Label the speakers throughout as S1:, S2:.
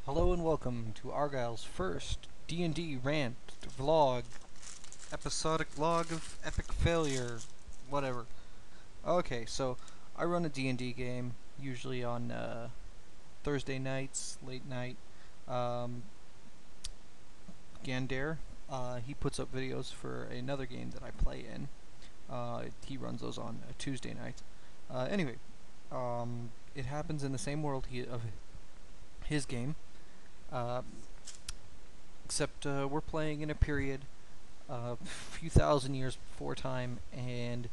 S1: Hello and welcome to Arguyles' first D&D Rant vlog, episodic log of epic failure, whatever. Okay, so I run a D&D game, usually on Thursday nights, late night. Um, Gander, he puts up videos for another game that I play in. He runs those on Tuesday nights. Anyway, it happens in the same world of his game. Uh, Except we're playing in a period a few thousand years before time, and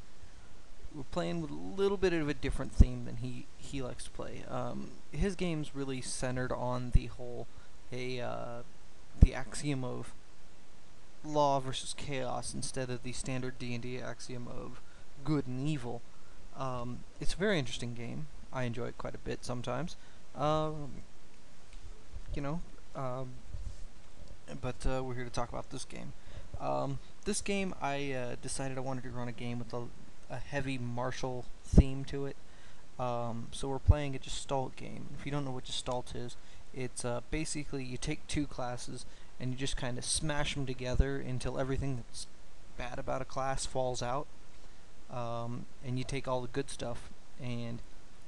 S1: we're playing with a little bit of a different theme than he likes to play. His game's really centered on the whole, the axiom of law versus chaos instead of the standard D&D axiom of good and evil. It's a very interesting game. I enjoy it quite a bit sometimes. Um, you know, um, but we're here to talk about this game. This game, I decided I wanted to run a game with a heavy martial theme to it. So we're playing a Gestalt game. If you don't know what Gestalt is, it's basically you take two classes and you just kind of smash them together until everything that's bad about a class falls out. And you take all the good stuff, and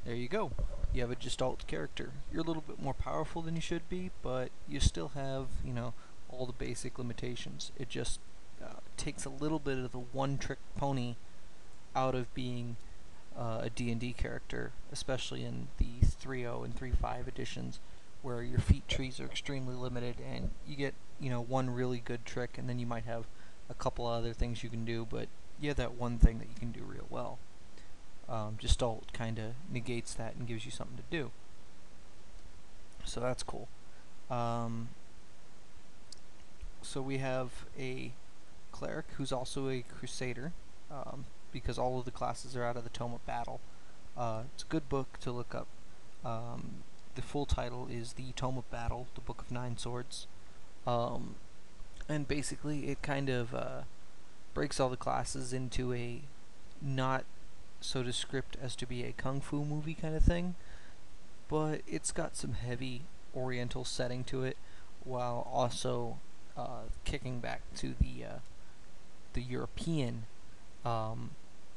S1: there you go. You have a Gestalt character. You're a little bit more powerful than you should be, but you still have, all the basic limitations. It just takes a little bit of the one-trick pony out of being a D&D character, especially in the 3.0 and 3.5 editions, where your feat trees are extremely limited, and you get, one really good trick, and then you might have a couple other things you can do, but you have that one thing that you can do real well. Gestalt kind of negates that and gives you something to do. So that's cool. So we have a cleric who's also a crusader, because all of the classes are out of the Tome of Battle. It's a good book to look up. The full title is The Tome of Battle, the Book of Nine Swords. And basically it kind of breaks all the classes into a not so descript as to be a kung fu movie kind of thing, but it's got some heavy oriental setting to it, while also kicking back to the European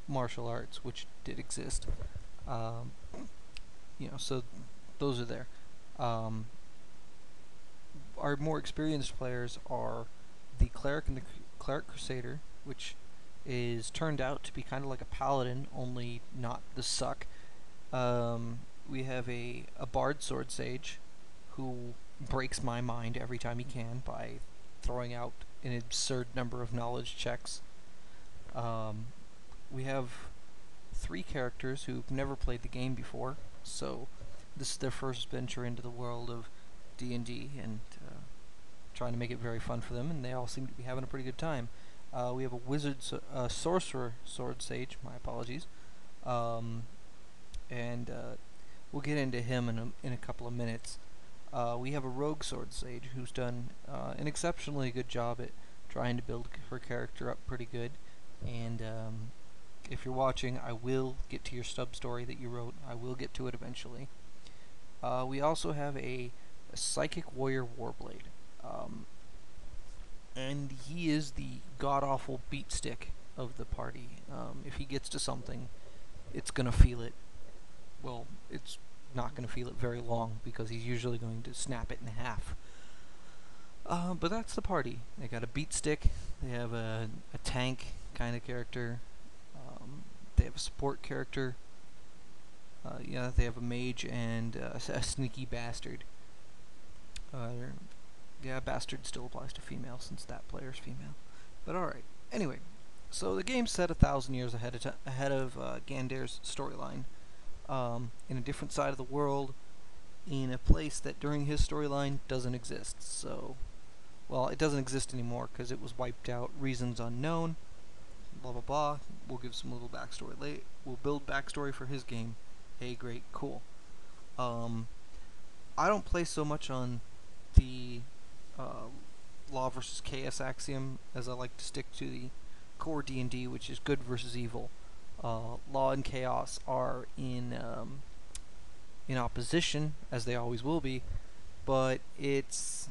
S1: martial arts, which did exist. So those are there. Our more experienced players are the cleric and the cleric crusader, which is turned out to be kind of like a paladin, only not the suck. We have a bard sword sage who breaks my mind every time he can by throwing out an absurd number of knowledge checks. We have three characters who've never played the game before, so this is their first venture into the world of D&D, and trying to make it very fun for them, and they all seem to be having a pretty good time. We have a wizard, sorcerer sword sage, my apologies, and we'll get into him in a couple of minutes. We have a rogue sword sage who's done an exceptionally good job at trying to build her character up pretty good, and if you're watching, I will get to your stub story that you wrote. I will get to it eventually. We also have a psychic warrior warblade, and he is the god-awful beatstick of the party. If he gets to something, it's gonna feel it. Well, it's not going to feel it very long, because he's usually going to snap it in half. But that's the party. They got a beat stick, they have a tank kind of character, they have a support character, they have a mage, and a sneaky bastard. Bastard still applies to female, since that player's female. But alright, anyway, so the game's set 1,000 years ahead of Gander's storyline. In a different side of the world, in a place that during his storyline doesn't exist. So, well, it doesn't exist anymore because it was wiped out, reasons unknown, blah blah blah. We'll give some little backstory later. We'll build backstory for his game. Hey, great, cool. I don't play so much on the law versus chaos axiom, as I like to stick to the core D&D, which is good versus evil. Law and chaos are in opposition, as they always will be, but it's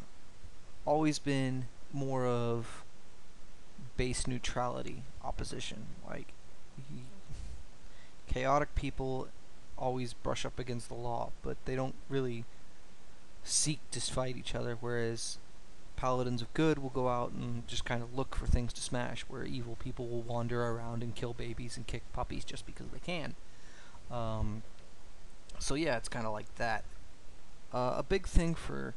S1: always been more of base neutrality opposition. Like, chaotic people always brush up against the law, but they don't really seek to fight each other, whereas paladins of good will go out and just kind of look for things to smash, where evil people will wander around and kill babies and kick puppies just because they can. Um, so yeah, it's kind of like that. A big thing for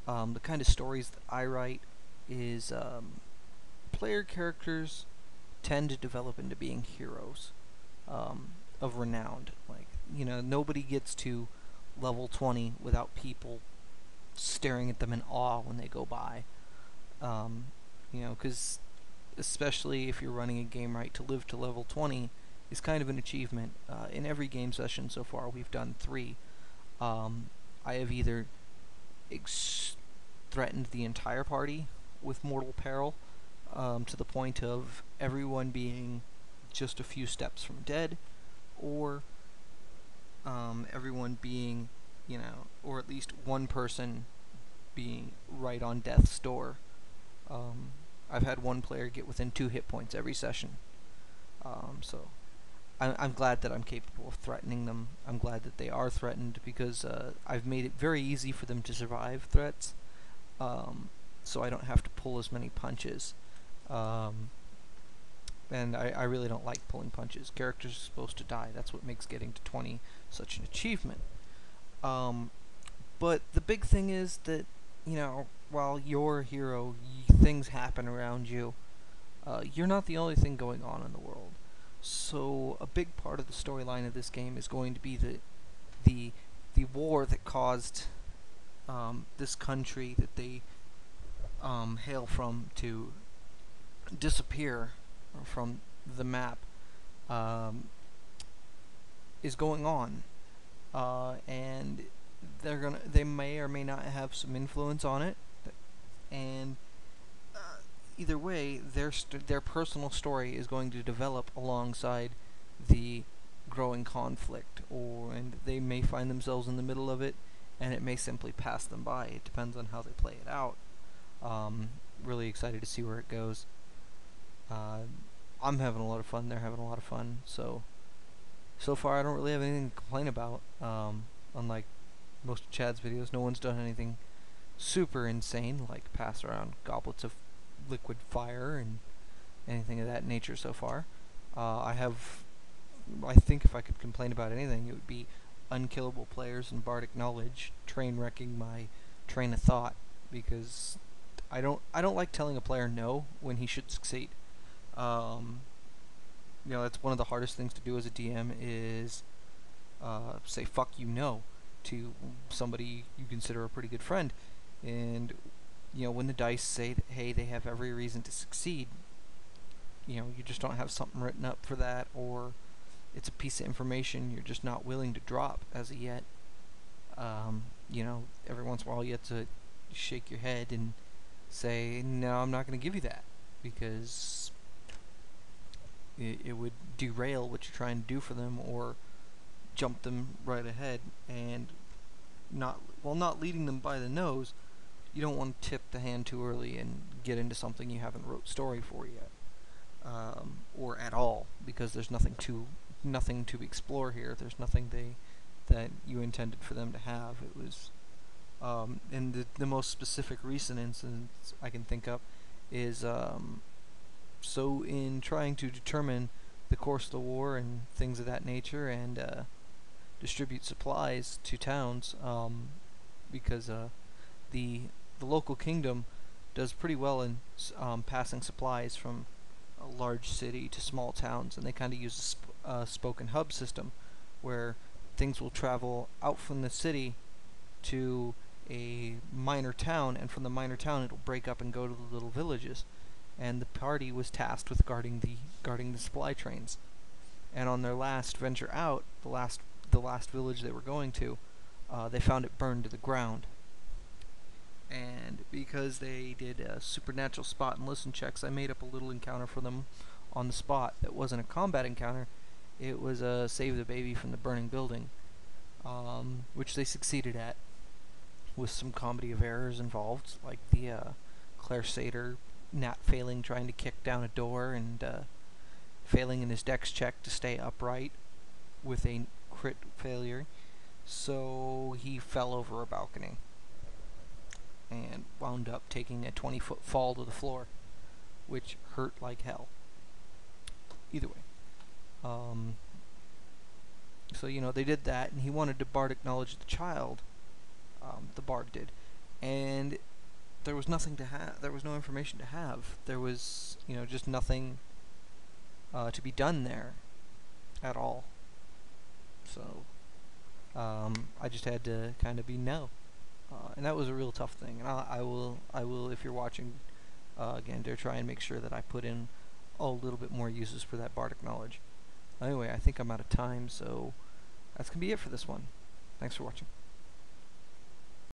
S1: the kind of stories that I write is player characters tend to develop into being heroes of renown. Like, nobody gets to level 20 without people staring at them in awe when they go by. Because especially if you're running a game right, to live to level 20 is kind of an achievement. In every game session so far, we've done 3. I have either threatened the entire party with mortal peril, to the point of everyone being just a few steps from dead, or everyone being, or at least one person being right on death's door. I've had one player get within 2 hit points every session. So I'm glad that I'm capable of threatening them. I'm glad that they are threatened, because I've made it very easy for them to survive threats, so I don't have to pull as many punches. And I really don't like pulling punches. Characters are supposed to die. That's what makes getting to 20 such an achievement. But the big thing is that, while you're a hero, things happen around you. You're not the only thing going on in the world. So a big part of the storyline of this game is going to be the war that caused this country that they hail from to disappear from the map, is going on, and they may or may not have some influence on it, and either way, their personal story is going to develop alongside the growing conflict, and they may find themselves in the middle of it, and it may simply pass them by. It depends on how they play it out. Really excited to see where it goes. I'm having a lot of fun. They're having a lot of fun. So far, I don't really have anything to complain about. Unlike most of Chad's videos, no one's done anything super insane, like pass around goblets of liquid fire and anything of that nature so far. I think if I could complain about anything, it would be unkillable players and bardic knowledge train wrecking my train of thought, because I don't like telling a player no when he should succeed. That's one of the hardest things to do as a DM, is say fuck you no to somebody you consider a pretty good friend. And when the dice say that, hey, they have every reason to succeed, you just don't have something written up for that, or it's a piece of information you're just not willing to drop as of yet. Every once in a while you have to shake your head and say, no, I'm not going to give you that, because it would derail what you're trying to do for them, or jump them right ahead, and not leading them by the nose. You don't want to tip the hand too early and get into something you haven't wrote story for yet, or at all, because there's nothing to explore here. There's nothing that you intended for them to have. It was, and the most specific recent instance I can think of is, so in trying to determine the course of the war and things of that nature, and distribute supplies to towns, because the local kingdom does pretty well in passing supplies from a large city to small towns, and they kind of use a spoke and hub system, where things will travel out from the city to a minor town, and from the minor town it'll break up and go to the little villages. And the party was tasked with guarding the supply trains. And on their last venture out, the last village they were going to, they found it burned to the ground. And because they did supernatural spot and listen checks, I made up a little encounter for them on the spot that wasn't a combat encounter. It was save the baby from the burning building, which they succeeded at. with some comedy of errors involved, like the Claire Sater Nat failing trying to kick down a door and failing in his dex check to stay upright with a crit failure. So he fell over a balcony and wound up taking a 20-foot fall to the floor, which hurt like hell. Either way. So, they did that, and he wanted to bard acknowledge the child. The bard did. And there was nothing to have. There was no information to have. There was, just nothing to be done there at all. So, I just had to kind of be no. And that was a real tough thing. And I will, if you're watching, again, to try and make sure that I put in a little bit more uses for that bardic knowledge. Anyway, I think I'm out of time, so that's going to be it for this one. Thanks for watching.